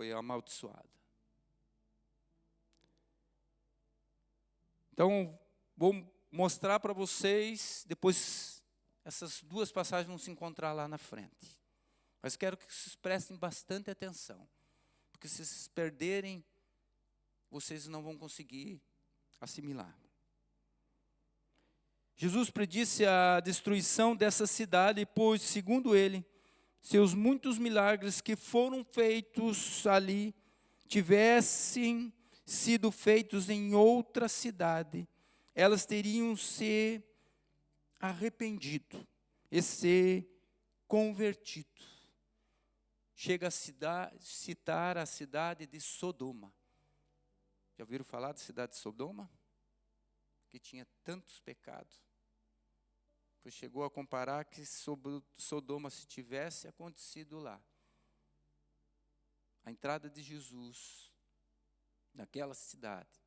foi amaldiçoada. Então, vou mostrar para vocês, depois essas duas passagens vão se encontrar lá na frente. Mas quero que vocês prestem bastante atenção, porque se vocês perderem, vocês não vão conseguir assimilar. Jesus predisse a destruição dessa cidade, pois, segundo ele, seus muitos milagres que foram feitos ali tivessem sido feitos em outra cidade, elas teriam se arrependido e se convertido. Chega a citar a cidade de Sodoma. Já ouviram falar da cidade de Sodoma? Que tinha tantos pecados. Pois chegou a comparar que sobre Sodoma, se tivesse acontecido lá, a entrada de Jesus naquela cidade,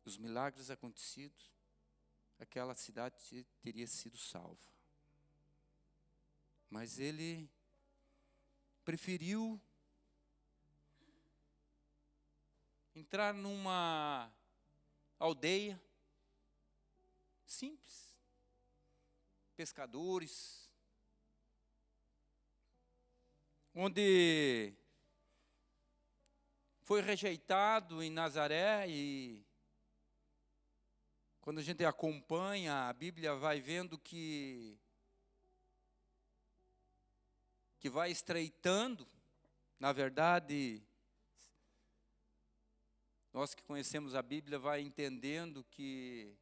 os milagres acontecidos, aquela cidade teria sido salva. Mas ele preferiu entrar numa aldeia simples, pescadores, onde foi rejeitado em Nazaré, e quando a gente acompanha a Bíblia, vai vendo que vai estreitando. Na verdade, nós que conhecemos a Bíblia, vai entendendo que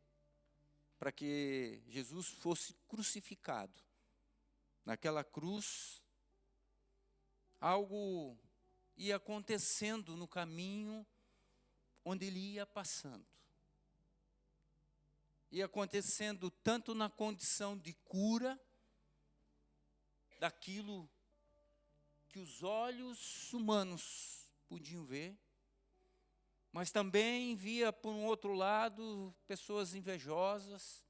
para que Jesus fosse crucificado, naquela cruz, algo ia acontecendo no caminho onde ele ia passando. Ia acontecendo tanto na condição de cura, daquilo que os olhos humanos podiam ver, mas também via, por um outro lado, pessoas invejosas,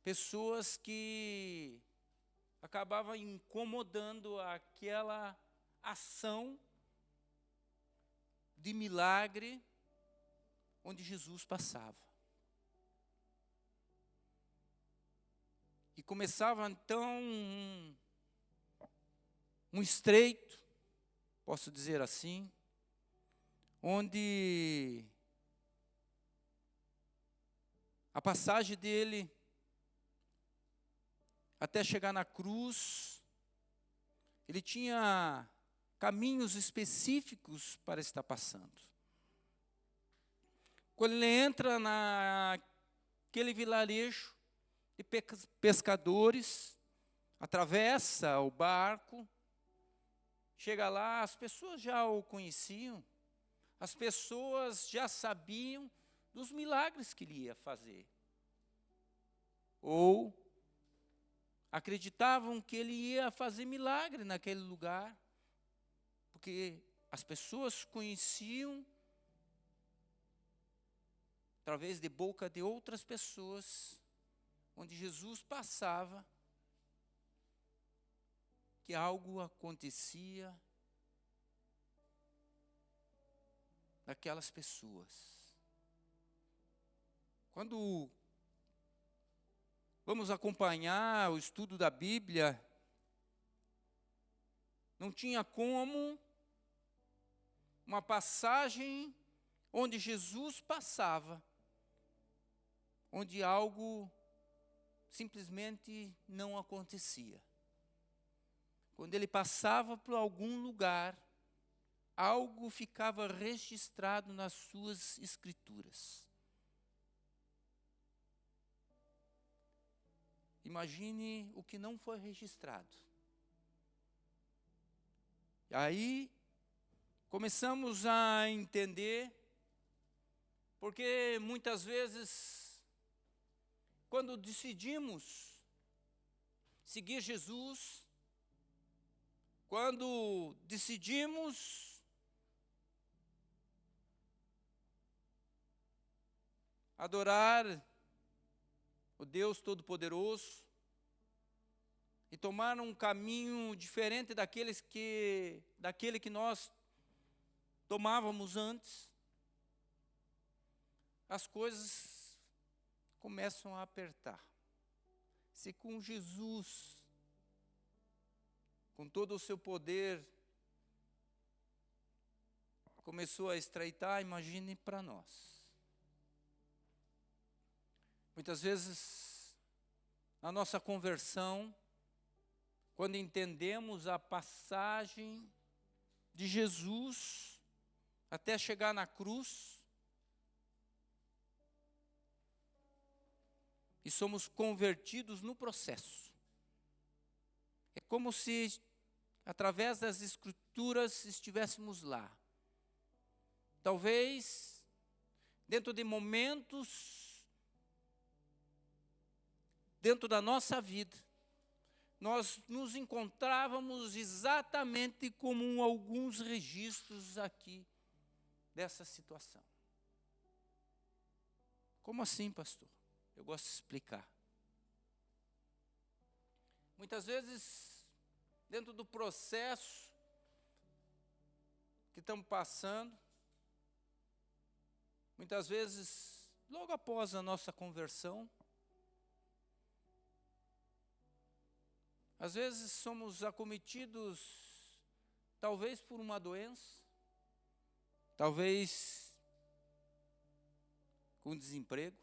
pessoas que acabavam incomodando aquela ação de milagre onde Jesus passava. E começava então um estreito, posso dizer assim, onde a passagem dele até chegar na cruz, ele tinha caminhos específicos para estar passando. Quando ele entra naquele vilarejo de pescadores, atravessa o barco, chega lá, as pessoas já o conheciam, as pessoas já sabiam dos milagres que ele ia fazer. Ou acreditavam que ele ia fazer milagre naquele lugar, porque as pessoas conheciam, através de boca de outras pessoas, onde Jesus passava, que algo acontecia daquelas pessoas. Quando vamos acompanhar o estudo da Bíblia, não tinha como uma passagem onde Jesus passava, onde algo simplesmente não acontecia. Quando ele passava por algum lugar, algo ficava registrado nas suas escrituras. Imagine o que não foi registrado. E aí, começamos a entender, porque muitas vezes, quando decidimos seguir Jesus, quando decidimos adorar o Deus Todo-Poderoso e tomar um caminho diferente daquele que nós tomávamos antes, as coisas começam a apertar. Se com Jesus, com todo o seu poder, começou a estreitar, imagine para nós. Muitas vezes, a nossa conversão, quando entendemos a passagem de Jesus até chegar na cruz, e somos convertidos no processo. É como se, através das Escrituras, estivéssemos lá. Talvez, dentro de momentos, dentro da nossa vida, nós nos encontrávamos exatamente como alguns registros aqui dessa situação. Como assim, pastor? Eu gosto de explicar. Muitas vezes, dentro do processo que estamos passando, muitas vezes, logo após a nossa conversão, às vezes somos acometidos, talvez por uma doença, talvez com desemprego,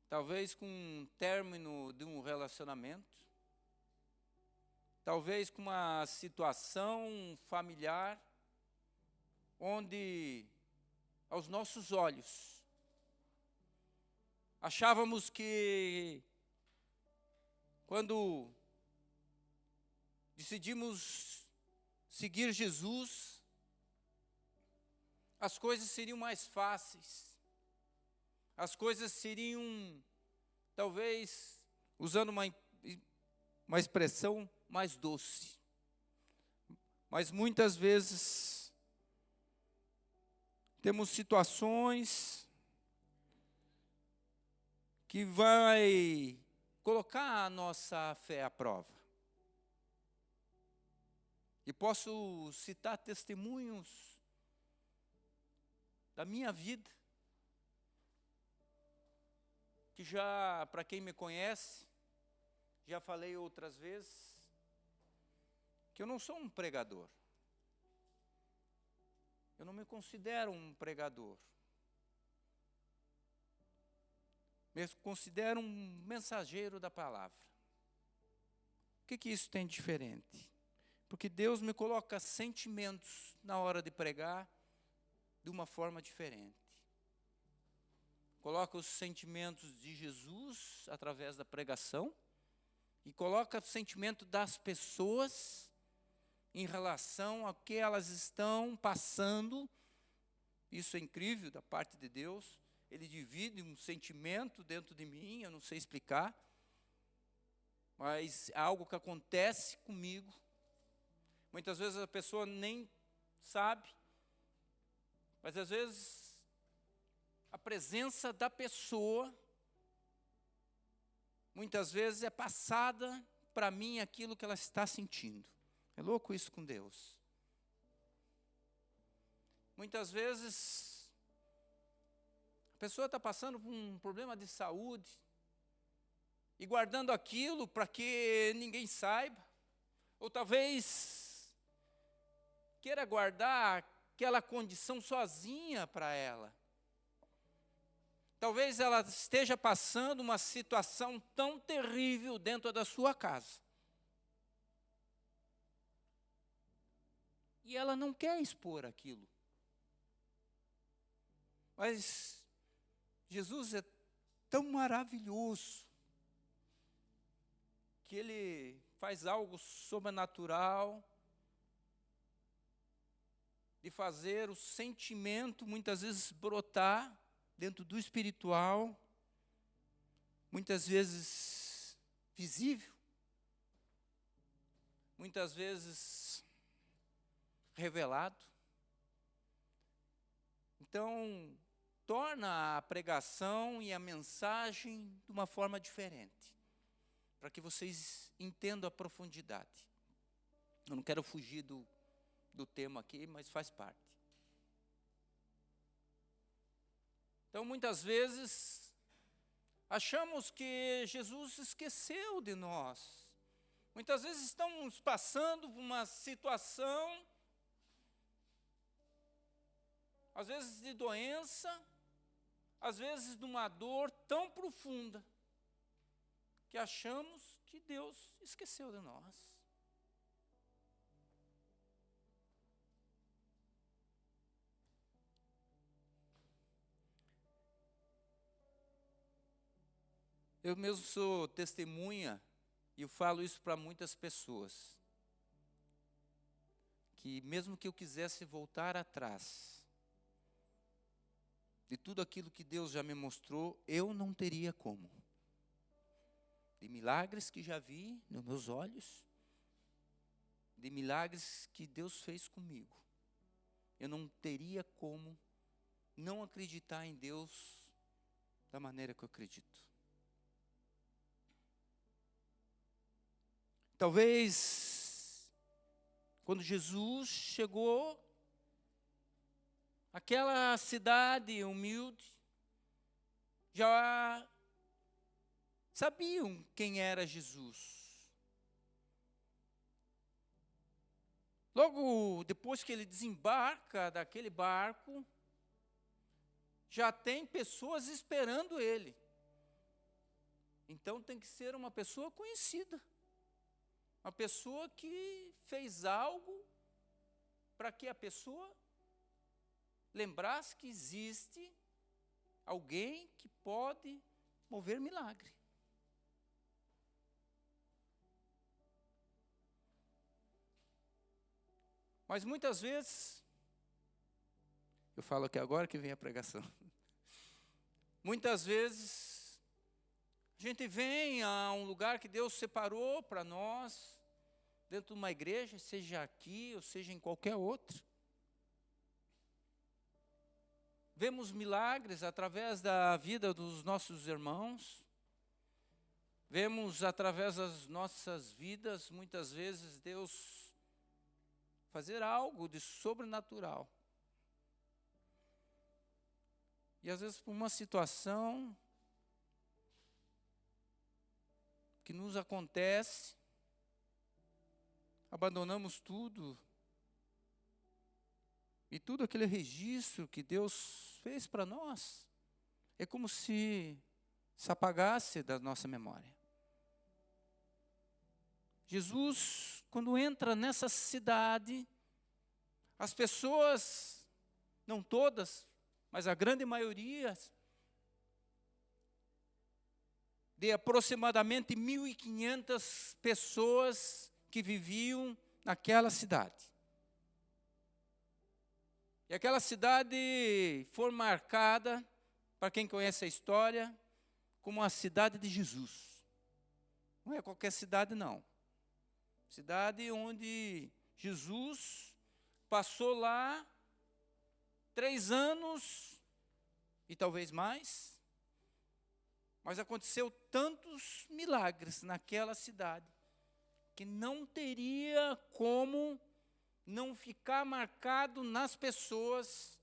talvez com um término de um relacionamento, talvez com uma situação familiar, onde, aos nossos olhos, achávamos que, quando decidimos seguir Jesus, as coisas seriam mais fáceis, as coisas seriam, talvez, usando uma expressão mais doce. Mas muitas vezes temos situações que vai colocar a nossa fé à prova. E posso citar testemunhos da minha vida, que já, para quem me conhece, já falei outras vezes, que eu não sou um pregador. Eu não me considero um pregador. Me considero um mensageiro da palavra. O que isso tem de diferente? Porque Deus me coloca sentimentos na hora de pregar de uma forma diferente. Coloca os sentimentos de Jesus através da pregação e coloca o sentimento das pessoas em relação ao que elas estão passando. Isso é incrível da parte de Deus. Ele divide um sentimento dentro de mim, eu não sei explicar, mas é algo que acontece comigo. Muitas vezes a pessoa nem sabe, mas às vezes a presença da pessoa, muitas vezes é passada para mim aquilo que ela está sentindo. É louco isso com Deus. Muitas vezes a pessoa está passando por um problema de saúde e guardando aquilo para que ninguém saiba, ou talvez queira guardar aquela condição sozinha para ela. Talvez ela esteja passando uma situação tão terrível dentro da sua casa. E ela não quer expor aquilo. Mas Jesus é tão maravilhoso que Ele faz algo sobrenatural de fazer o sentimento muitas vezes brotar dentro do espiritual, muitas vezes visível, muitas vezes revelado. Então, torna a pregação e a mensagem de uma forma diferente, para que vocês entendam a profundidade. Eu não quero fugir do do tema aqui, mas faz parte. Então, muitas vezes, achamos que Jesus esqueceu de nós. Muitas vezes estamos passando por uma situação, às vezes de doença, às vezes de uma dor tão profunda, que achamos que Deus esqueceu de nós. Eu mesmo sou testemunha, e eu falo isso para muitas pessoas, que mesmo que eu quisesse voltar atrás, de tudo aquilo que Deus já me mostrou, eu não teria como. De milagres que já vi nos meus olhos, de milagres que Deus fez comigo, eu não teria como não acreditar em Deus da maneira que eu acredito. Talvez, quando Jesus chegou àquela cidade humilde, já sabiam quem era Jesus. Logo depois que ele desembarca daquele barco, já tem pessoas esperando ele. Então tem que ser uma pessoa conhecida. Uma pessoa que fez algo para que a pessoa lembrasse que existe alguém que pode mover milagre. Mas muitas vezes, eu falo aqui agora que vem a pregação. Muitas vezes, a gente vem a um lugar que Deus separou para nós, dentro de uma igreja, seja aqui ou seja em qualquer outro. Vemos milagres através da vida dos nossos irmãos. Vemos através das nossas vidas, muitas vezes, Deus fazer algo de sobrenatural. E às vezes por uma situação que nos acontece, abandonamos tudo, e tudo aquele registro que Deus fez para nós, é como se apagasse da nossa memória. Jesus, quando entra nessa cidade, as pessoas, não todas, mas a grande maioria, de aproximadamente 1.500 pessoas que viviam naquela cidade. E aquela cidade foi marcada, para quem conhece a história, como a cidade de Jesus. Não é qualquer cidade, não. Cidade onde Jesus passou lá 3 anos, e talvez mais, mas aconteceu tantos milagres naquela cidade, que não teria como não ficar marcado nas pessoas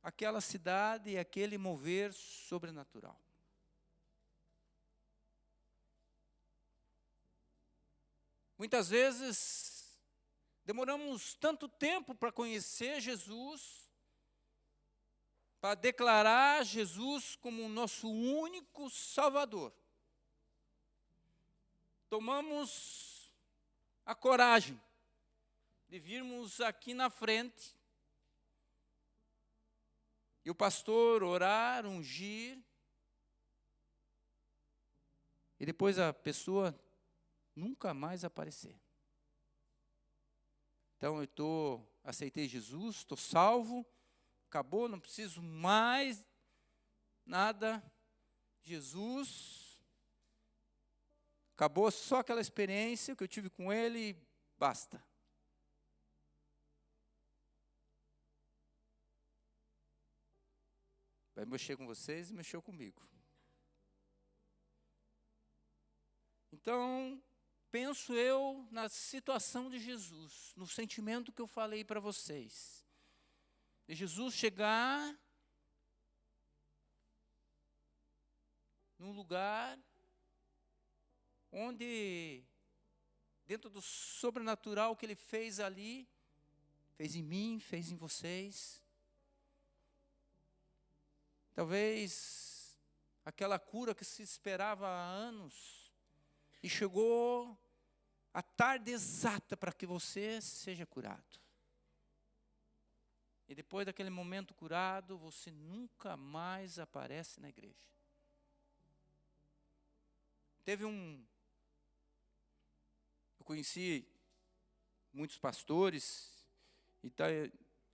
aquela cidade e aquele mover sobrenatural. Muitas vezes demoramos tanto tempo para conhecer Jesus, para declarar Jesus como o nosso único Salvador. Tomamos a coragem de virmos aqui na frente e o pastor orar, ungir, e depois a pessoa nunca mais aparecer. Então eu aceitei Jesus, estou salvo, acabou, não preciso mais nada. Jesus, acabou só aquela experiência que eu tive com ele e basta. Vai mexer com vocês e mexeu comigo. Então, penso eu na situação de Jesus, no sentimento que eu falei para vocês. De Jesus chegar num lugar onde, dentro do sobrenatural que Ele fez ali, fez em mim, fez em vocês. Talvez aquela cura que se esperava há anos, e chegou a tarde exata para que você seja curado. E depois daquele momento curado, você nunca mais aparece na igreja. Eu conheci muitos pastores, e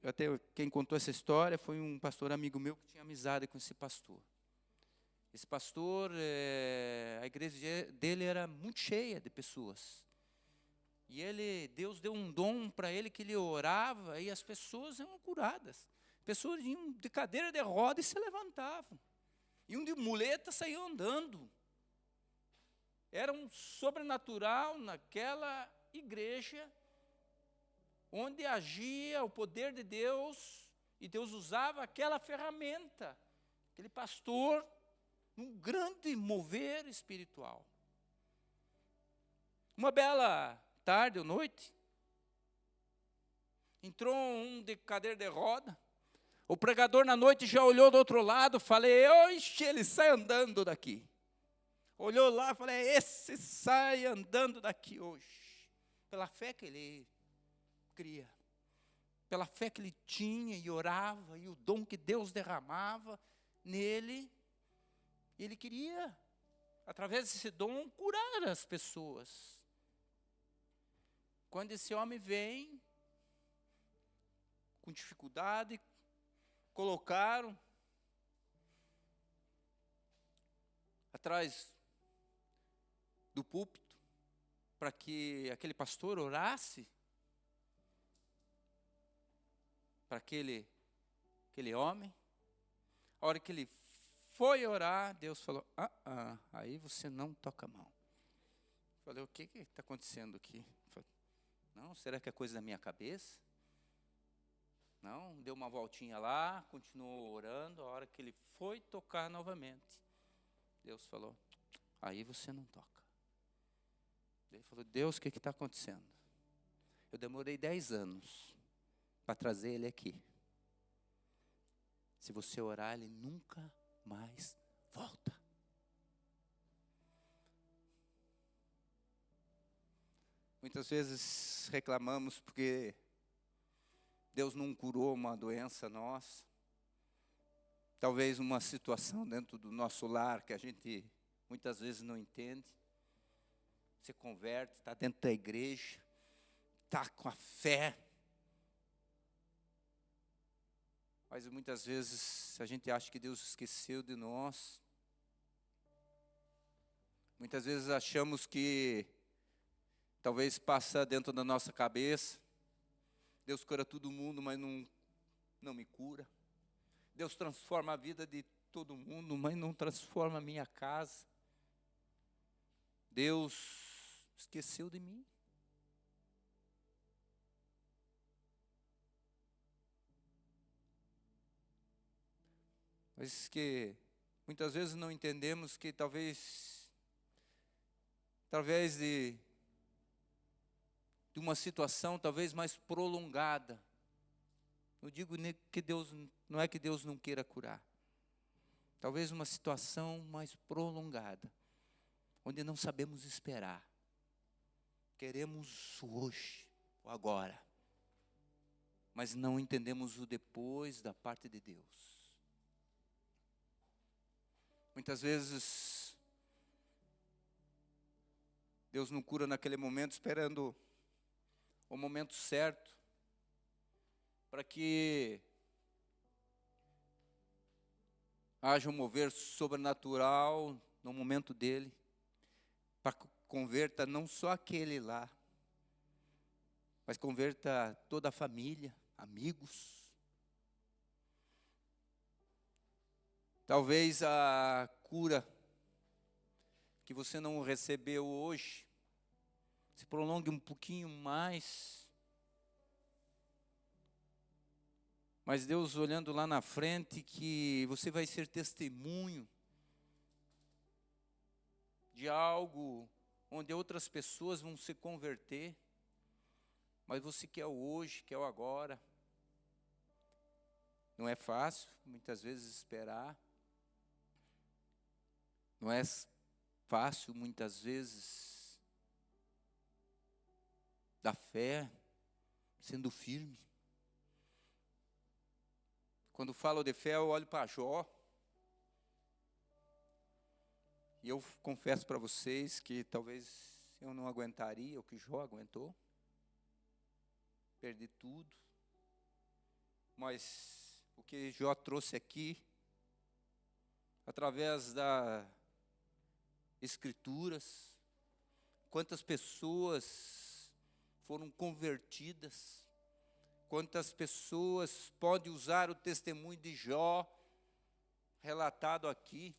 até quem contou essa história foi um pastor amigo meu que tinha amizade com esse pastor. Esse pastor, a igreja dele era muito cheia de pessoas. E Deus deu um dom para ele que ele orava e as pessoas eram curadas. Pessoas iam de cadeira de roda e se levantavam. Iam de muleta, saíam andando. Era um sobrenatural naquela igreja, onde agia o poder de Deus, e Deus usava aquela ferramenta, aquele pastor, num grande mover espiritual. Uma bela tarde ou noite, entrou um de cadeira de roda, o pregador na noite já olhou do outro lado, falei, oxe, ele sai andando daqui. Olhou lá, falei, esse sai andando daqui hoje, pela fé que ele cria, pela fé que ele tinha e orava, e o dom que Deus derramava nele, ele queria, através desse dom, curar as pessoas. Quando esse homem vem, com dificuldade, colocaram atrás do púlpito, para que aquele pastor orasse, para aquele homem. A hora que ele foi orar, Deus falou, aí você não toca a mão. Falei, o que está acontecendo aqui? Falei, não, será que é coisa da minha cabeça? Não, deu uma voltinha lá, continuou orando. A hora que ele foi tocar novamente, Deus falou, aí você não toca. Ele falou, Deus, o que está acontecendo? Eu demorei 10 anos para trazer ele aqui. Se você orar, ele nunca mais volta. Muitas vezes reclamamos porque Deus não curou uma doença nossa. Talvez uma situação dentro do nosso lar que a gente muitas vezes não entende. Você converte, está dentro da igreja, está com a fé. Mas muitas vezes a gente acha que Deus esqueceu de nós. Muitas vezes achamos que talvez passa dentro da nossa cabeça. Deus cura todo mundo, mas não me cura. Deus transforma a vida de todo mundo, mas não transforma a minha casa. Deus esqueceu de mim. Mas que muitas vezes não entendemos que talvez, através de uma situação talvez mais prolongada, eu digo que não é que Deus não queira curar, talvez uma situação mais prolongada, onde não sabemos esperar, queremos hoje, o agora, mas não entendemos o depois da parte de Deus. Muitas vezes, Deus não cura naquele momento, esperando o momento certo, para que haja um mover sobrenatural no momento dele, para que converta não só aquele lá, mas converta toda a família, amigos. Talvez a cura que você não recebeu hoje, se prolongue um pouquinho mais. Mas Deus olhando lá na frente que você vai ser testemunho de algo onde outras pessoas vão se converter. Mas você quer o hoje, quer o agora. Não é fácil, muitas vezes, esperar. Não é fácil, muitas vezes, dar fé, sendo firme. Quando falo de fé, eu olho para Jó. E eu confesso para vocês que talvez eu não aguentaria o que Jó aguentou. Perdi tudo. Mas o que Jó trouxe aqui, através das Escrituras, quantas pessoas foram convertidas, quantas pessoas podem usar o testemunho de Jó, relatado aqui.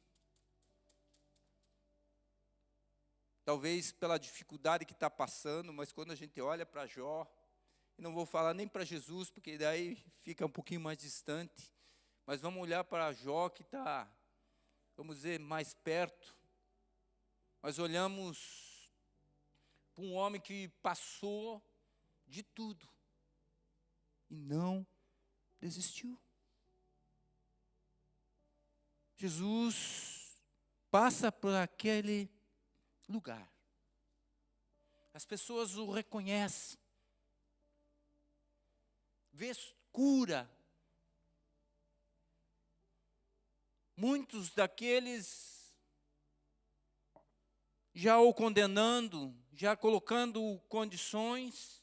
Talvez pela dificuldade que está passando, mas quando a gente olha para Jó, e não vou falar nem para Jesus, porque daí fica um pouquinho mais distante, mas vamos olhar para Jó que está, vamos dizer, mais perto. Nós olhamos para um homem que passou de tudo e não desistiu. Jesus passa por aquele lugar. As pessoas o reconhecem. Vê cura. Muitos daqueles já o condenando, já colocando condições,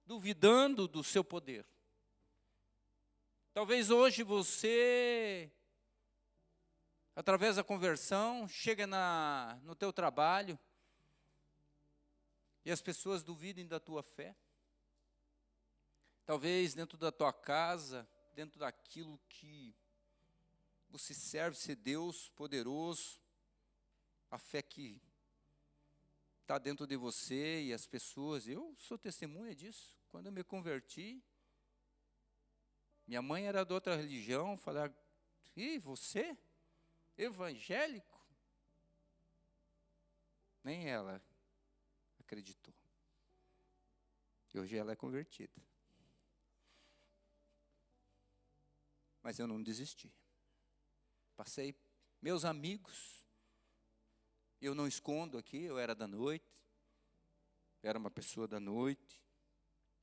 duvidando do seu poder. Talvez hoje você, através da conversão, chega no teu trabalho e as pessoas duvidem da tua fé. Talvez dentro da tua casa, dentro daquilo que você serve, ser Deus poderoso, a fé que está dentro de você e as pessoas. Eu sou testemunha disso. Quando eu me converti, minha mãe era de outra religião, falava, e você? Evangélico? Nem ela acreditou. E hoje ela é convertida. Mas eu não desisti. Passei, meus amigos, eu não escondo aqui, eu era da noite, era uma pessoa da noite,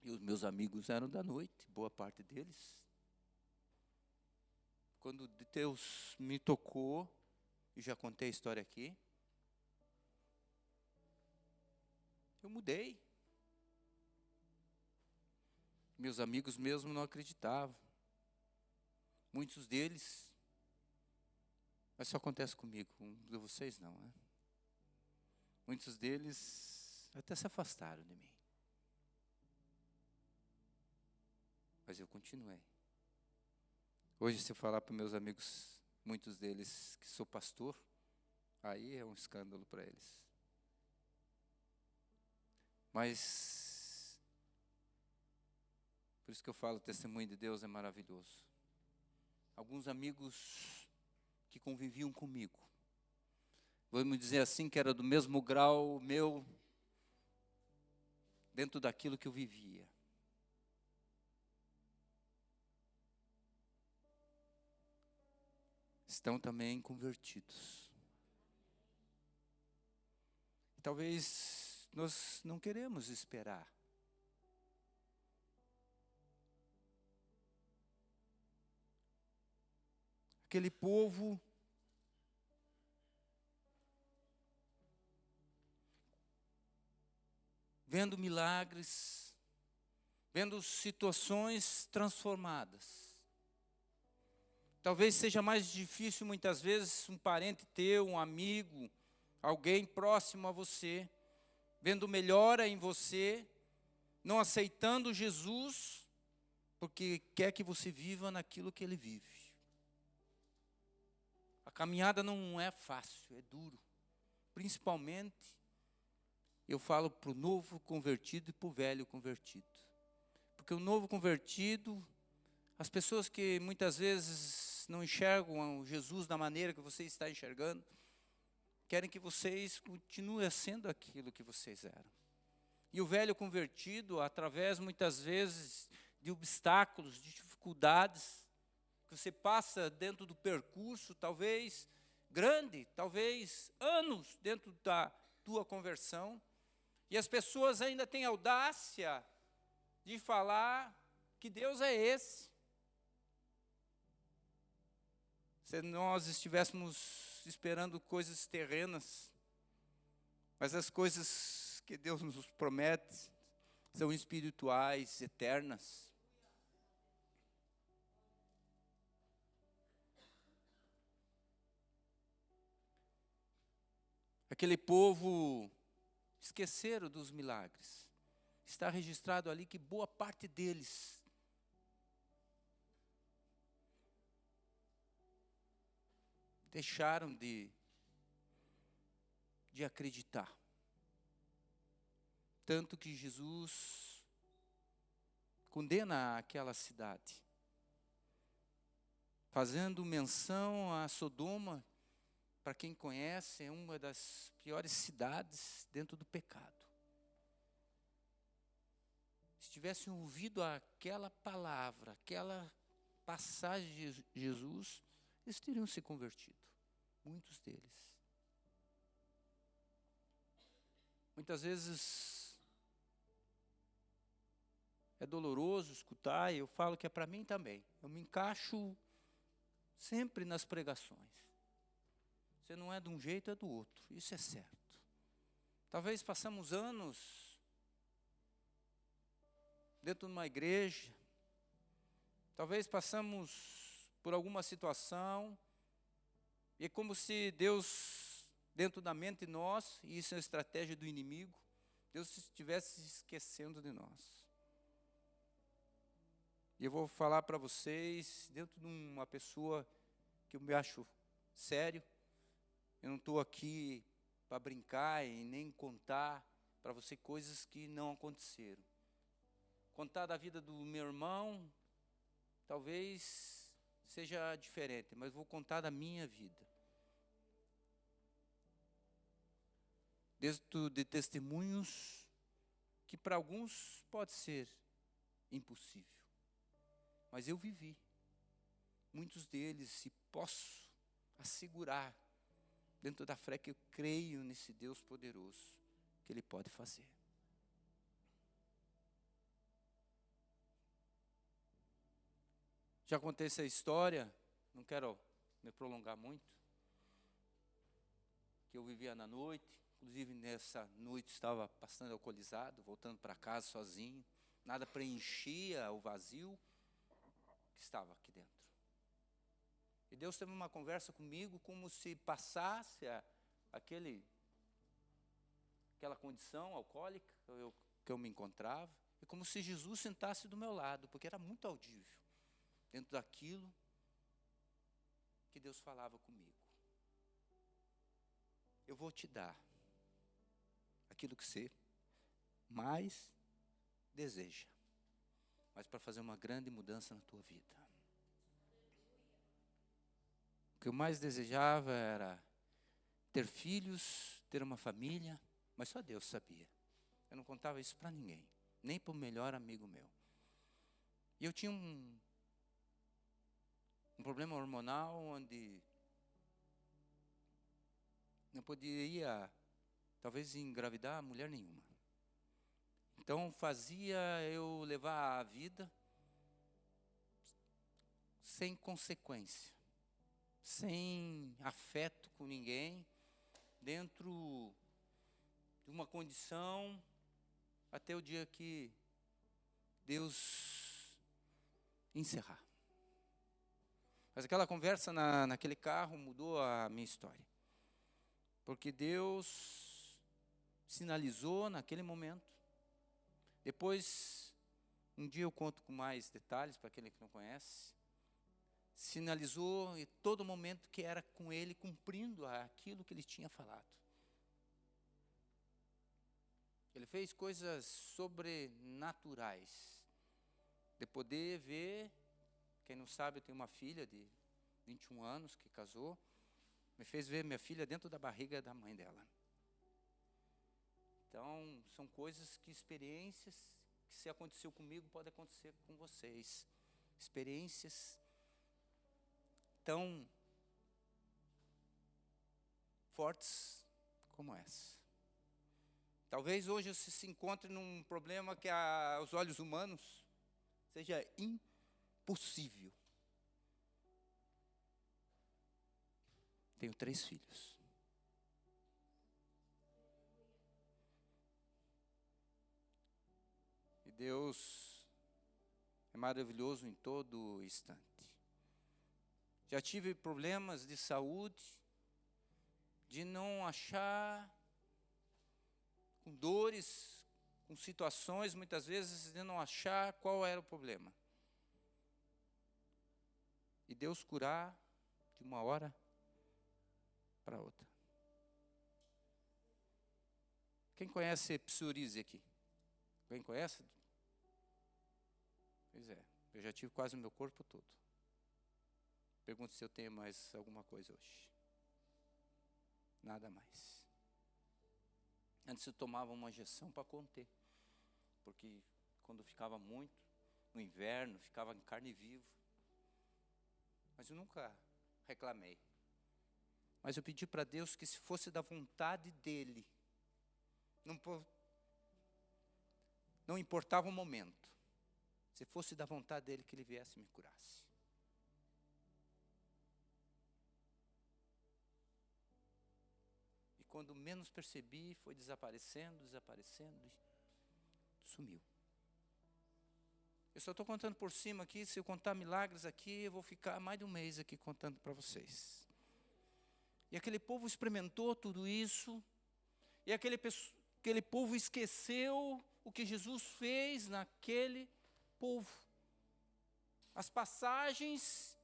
e os meus amigos eram da noite, boa parte deles. Quando Deus me tocou, e já contei a história aqui, eu mudei. Meus amigos mesmo não acreditavam. Muitos deles, mas só acontece comigo, com de vocês não, né? Muitos deles até se afastaram de mim. Mas eu continuei. Hoje, se eu falar para meus amigos, muitos deles, que sou pastor, aí é um escândalo para eles. Mas, por isso que eu falo, o testemunho de Deus é maravilhoso. Alguns amigos que conviviam comigo, vamos dizer assim, que era do mesmo grau meu, dentro daquilo que eu vivia. Estão também convertidos. Talvez nós não queremos esperar. Aquele povo vendo milagres, vendo situações transformadas. Talvez seja mais difícil muitas vezes um parente teu, um amigo, alguém próximo a você, vendo melhora em você, não aceitando Jesus, porque quer que você viva naquilo que ele vive. A caminhada não é fácil, é duro. Principalmente, Eu falo para o novo convertido e para o velho convertido. Porque o novo convertido, as pessoas que muitas vezes não enxergam Jesus da maneira que você está enxergando, querem que vocês continuem sendo aquilo que vocês eram. E o velho convertido, através muitas vezes de obstáculos, de dificuldades, que você passa dentro do percurso, talvez grande, talvez anos dentro da tua conversão, e as pessoas ainda têm audácia de falar que Deus é esse. Se nós estivéssemos esperando coisas terrenas, mas as coisas que Deus nos promete são espirituais, eternas. Aquele povo esqueceram dos milagres. Está registrado ali que boa parte deles deixaram de acreditar. Tanto que Jesus condena aquela cidade, fazendo menção a Sodoma. Para quem conhece, é uma das piores cidades dentro do pecado. Se tivessem ouvido aquela palavra, aquela passagem de Jesus, eles teriam se convertido, muitos deles. Muitas vezes é doloroso escutar, e eu falo que é para mim também. Eu me encaixo sempre nas pregações. Você não é de um jeito, é do outro. Isso é certo. Talvez passamos anos dentro de uma igreja. Talvez passamos por alguma situação. E é como se Deus, dentro da mente de nós, e isso é uma estratégia do inimigo, Deus estivesse esquecendo de nós. E eu vou falar para vocês, dentro de uma pessoa que eu me acho sério, eu não estou aqui para brincar e nem contar para você coisas que não aconteceram. Contar da vida do meu irmão, talvez seja diferente, mas vou contar da minha vida. Dentro de testemunhos que para alguns pode ser impossível. Mas eu vivi. Muitos deles, e posso assegurar, dentro da fé que eu creio nesse Deus poderoso, que Ele pode fazer. Já contei essa história, não quero me prolongar muito, que eu vivia na noite, inclusive nessa noite estava bastante alcoolizado, voltando para casa sozinho, nada preenchia o vazio que estava aqui dentro. E Deus teve uma conversa comigo como se passasse aquela condição alcoólica que eu me encontrava, e como se Jesus sentasse do meu lado, porque era muito audível, dentro daquilo que Deus falava comigo. Eu vou te dar aquilo que você mais deseja, mas para fazer uma grande mudança na tua vida. O que eu mais desejava era ter filhos, ter uma família, mas só Deus sabia. Eu não contava isso para ninguém, nem para o melhor amigo meu. E eu tinha um problema hormonal onde não poderia, talvez, engravidar mulher nenhuma. Então fazia eu levar a vida sem consequência, sem afeto com ninguém, dentro de uma condição, até o dia que Deus encerrar. Mas aquela conversa naquele carro mudou a minha história. Porque Deus sinalizou naquele momento. Depois, um dia eu conto com mais detalhes para aquele que não conhece. Sinalizou em todo momento que era com Ele cumprindo aquilo que Ele tinha falado. Ele fez coisas sobrenaturais. De poder ver, quem não sabe, eu tenho uma filha de 21 anos que casou, me fez ver minha filha dentro da barriga da mãe dela. Então, são coisas que, experiências, que se aconteceu comigo, pode acontecer com vocês. Experiências tão fortes como essa. Talvez hoje você se encontre num problema que aos olhos humanos seja impossível. Tenho 3 filhos. E Deus é maravilhoso em todo instante. Já tive problemas de saúde, de não achar, com dores, com situações, muitas vezes, de não achar qual era o problema. E Deus curar de uma hora para outra. Quem conhece psoríase aqui? Quem conhece? Pois é, eu já tive quase o meu corpo todo. Pergunto se eu tenho mais alguma coisa hoje. Nada mais. Antes eu tomava uma injeção para conter, porque quando ficava muito, no inverno, ficava em carne viva. Mas eu nunca reclamei. Mas eu pedi para Deus que, se fosse da vontade dEle, não importava o momento, se fosse da vontade dEle, que Ele viesse e me curasse. E quando menos percebi, foi desaparecendo, e sumiu. Eu só estou contando por cima aqui. Se eu contar milagres aqui, eu vou ficar mais de um mês aqui contando para vocês. E aquele povo experimentou tudo isso, e aquele povo esqueceu o que Jesus fez naquele povo. As passagens,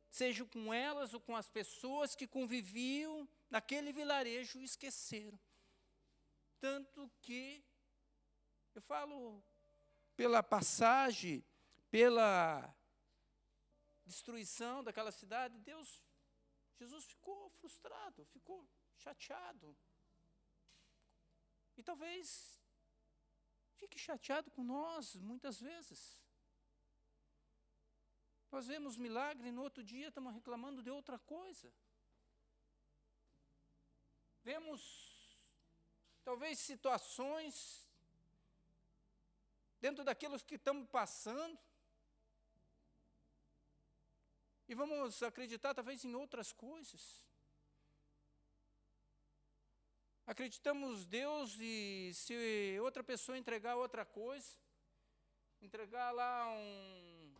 seja com elas ou com as pessoas que conviviam naquele vilarejo, esqueceram. Tanto que, eu falo, pela passagem, pela destruição daquela cidade, Jesus ficou frustrado, ficou chateado. E talvez fique chateado com nós, muitas vezes. Nós vemos milagre e no outro dia estamos reclamando de outra coisa. Vemos, talvez, situações dentro daquilo que estamos passando, e vamos acreditar talvez em outras coisas. Acreditamos Deus, e se outra pessoa entregar outra coisa, entregar lá um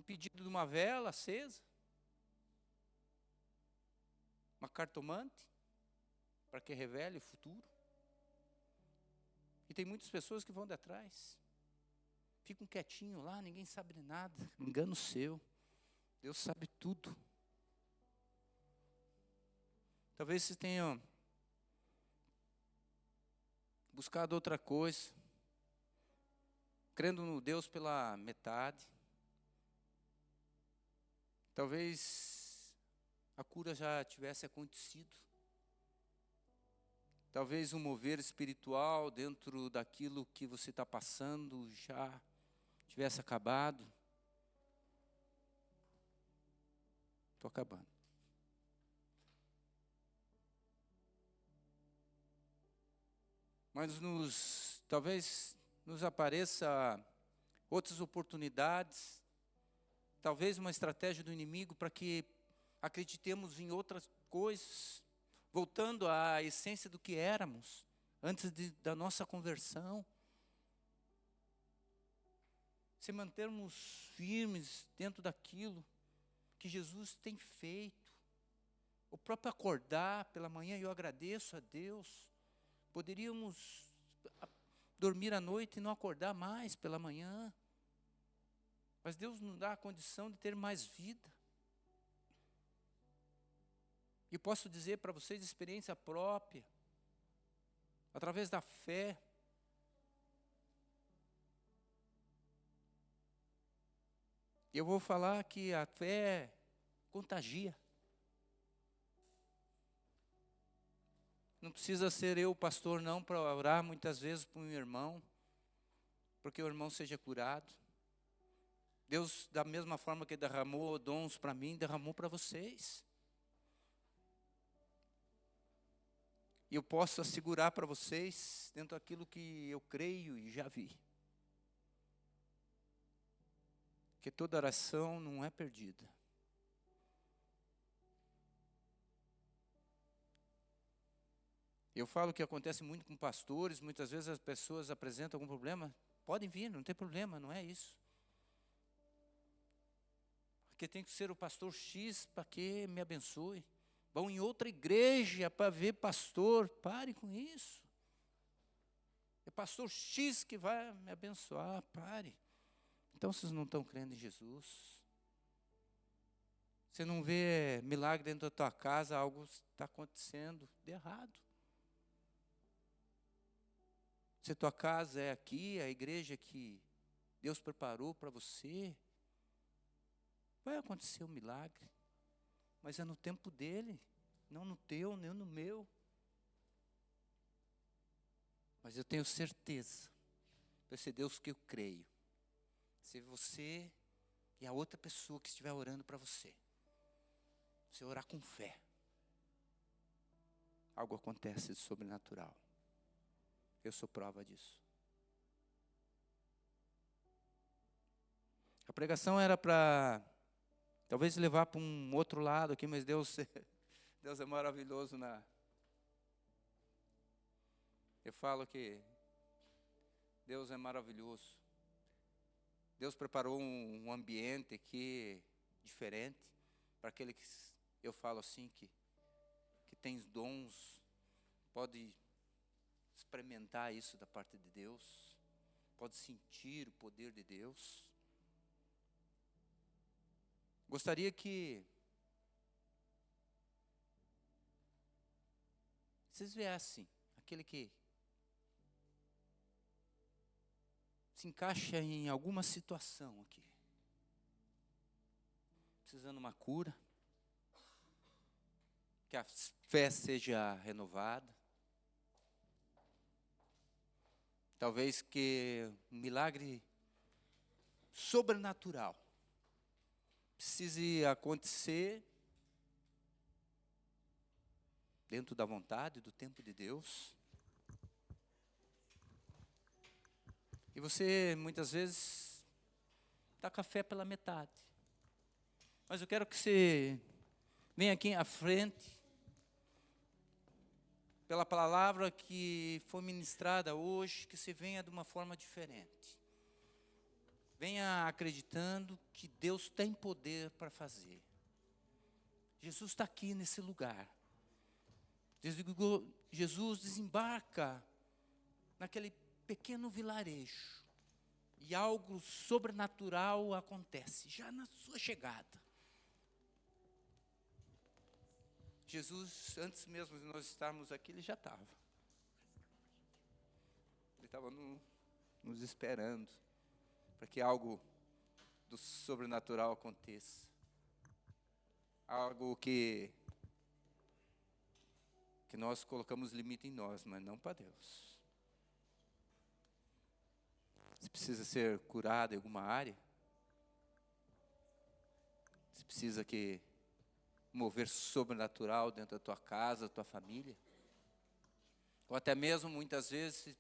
pedido de uma vela acesa, uma cartomante, para que revele o futuro. E tem muitas pessoas que vão de atrás, ficam quietinho lá, ninguém sabe de nada, engano seu. Deus sabe tudo. Talvez vocês tenham buscado outra coisa, crendo no Deus pela metade. Talvez a cura já tivesse acontecido. Talvez um mover espiritual dentro daquilo que você está passando já tivesse acabado. Estou acabando. Mas talvez nos apareça outras oportunidades, talvez uma estratégia do inimigo para que acreditemos em outras coisas, voltando à essência do que éramos antes da nossa conversão. Se mantermos firmes dentro daquilo que Jesus tem feito. O próprio acordar pela manhã, eu agradeço a Deus. Poderíamos dormir à noite e não acordar mais pela manhã. Mas Deus nos dá a condição de ter mais vida. E posso dizer para vocês de experiência própria, através da fé, eu vou falar que a fé contagia. Não precisa ser eu o pastor não para orar muitas vezes para um irmão, porque o irmão seja curado. Deus, da mesma forma que derramou dons para mim, derramou para vocês. E eu posso assegurar para vocês, dentro daquilo que eu creio e já vi, que toda oração não é perdida. Eu falo que acontece muito com pastores, muitas vezes as pessoas apresentam algum problema, podem vir, não tem problema, não é isso. Porque tem que ser o pastor X para que me abençoe. Vão em outra igreja para ver pastor, pare com isso. É pastor X que vai me abençoar, pare. Então vocês não estão crendo em Jesus. Você não vê milagre dentro da tua casa, algo está acontecendo de errado. Se a tua casa é aqui, a igreja que Deus preparou para você, vai acontecer um milagre, mas é no tempo dele, não no teu, nem no meu. Mas eu tenho certeza, por esse Deus que eu creio, se você e a outra pessoa que estiver orando para você, você orar com fé, algo acontece de sobrenatural. Eu sou prova disso. A pregação era para talvez levar para um outro lado aqui, mas Deus é maravilhoso eu falo que Deus é maravilhoso. Deus preparou um ambiente aqui diferente para aquele que eu falo assim que tem dons, pode experimentar isso da parte de Deus, pode sentir o poder de Deus. Gostaria que vocês viessem, aquele que se encaixa em alguma situação aqui, precisando de uma cura, que a fé seja renovada, talvez que um milagre sobrenatural precise acontecer dentro da vontade, do tempo de Deus. E você, muitas vezes, está com a fé pela metade. Mas eu quero que você venha aqui à frente, pela palavra que foi ministrada hoje, que você venha de uma forma diferente. Venha acreditando que Deus tem poder para fazer. Jesus está aqui nesse lugar. Jesus desembarca naquele pequeno vilarejo e algo sobrenatural acontece já na sua chegada. Jesus, antes mesmo de nós estarmos aqui, ele já estava. Ele estava nos esperando para que algo do sobrenatural aconteça. Algo que nós colocamos limite em nós, mas não para Deus. Se precisa ser curado em alguma área, se precisa que mover sobrenatural dentro da tua casa, da tua família, ou até mesmo muitas vezes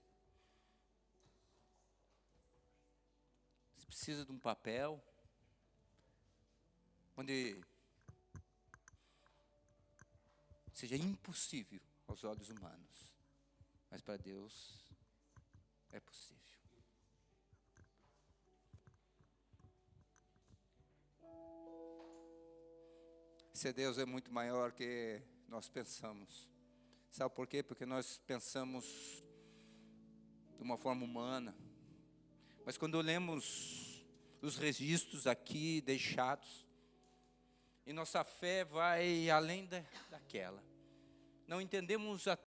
se precisa de um papel onde seja impossível aos olhos humanos, mas para Deus é possível. Esse Deus é muito maior que nós pensamos. Sabe por quê? Porque nós pensamos de uma forma humana. Mas quando lemos os registros aqui deixados, E nossa fé vai além daquela. Não entendemos